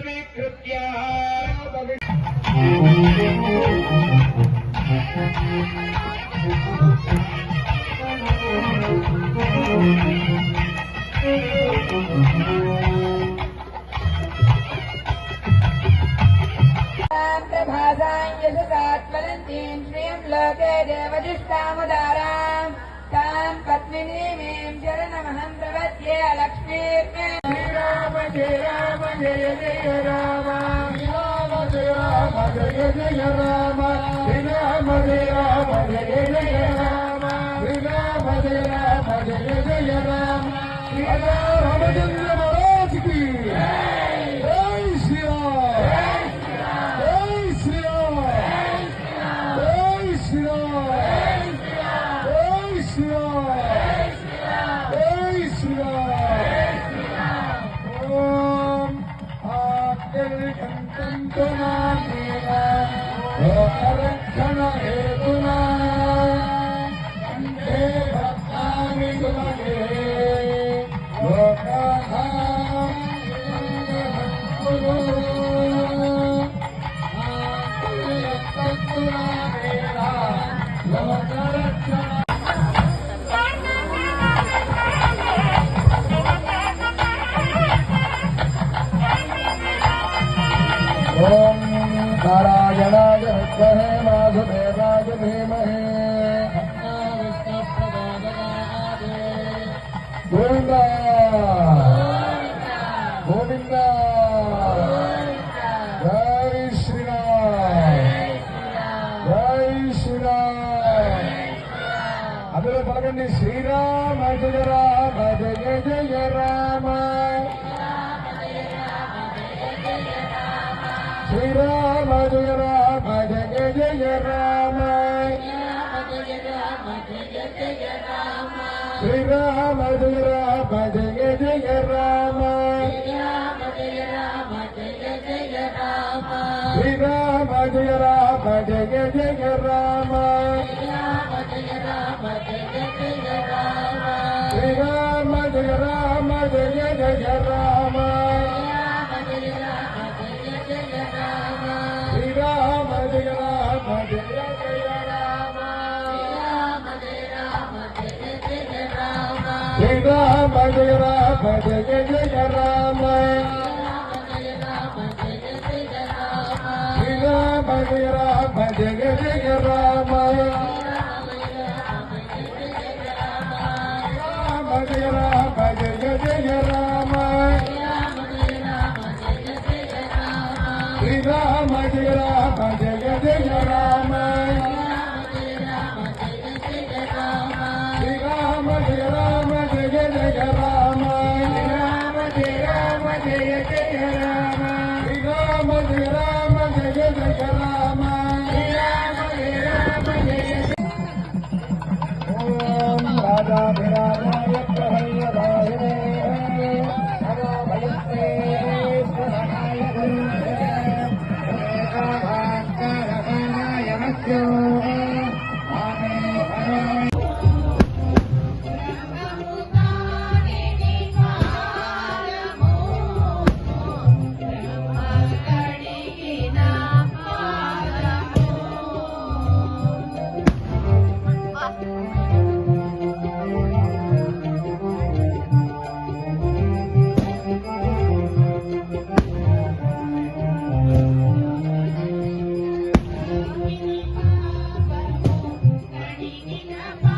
स्वीकृत्य प्रभासाञ्जसदात्मनन्तीं श्रियं लोके देवजिष्टामुदारां तां पद्मिनीमीं शरणमहं प्रपद्ये लक्ष्मीर्मे राम जय राम जय जय राम राम जय राम जय जय राम राम जय राम जय जय राम राम जय राम जय जय राम रामचंद्र महाराज की जय श्री राम जय श्री राम जय श्री राम जय श्री राम जय श्री राम ओम आद्यंतु नामेना लोकरक्षण हेतुना वन्दे भक्तानि सुमते लोकानां आद्यंतु नामेना लोकरक्षण ओम नारायणाय विद्महे वासुदेवाय धीमहि गोविंद गोविंद जय श्री राम जय श्री राम अंदर पलकंడి శ్రీరామ జయ రామ జయ జయ రామ श्रीराम जय राम जय जय राम श्रीराम जय राम जय जय राम श्रीराम जय राम जय जय राम श्रीराम जय राम जय जय राम श्रीराम जय राम जय जय राम श्रीराम जय राम जय जय राम श्रीराम जय राम जय जय राम राम जय राम जय जय राम श्रीराम जय राम जय जय राम श्रीराम जय राम जय जय राम राम जय राम जय जय राम श्रीराम जय राम जय जय राम श्रीराम जय राम जय ओम राजा विराजाय प्रभयदाय नमो भगवते स्वधाय Bye.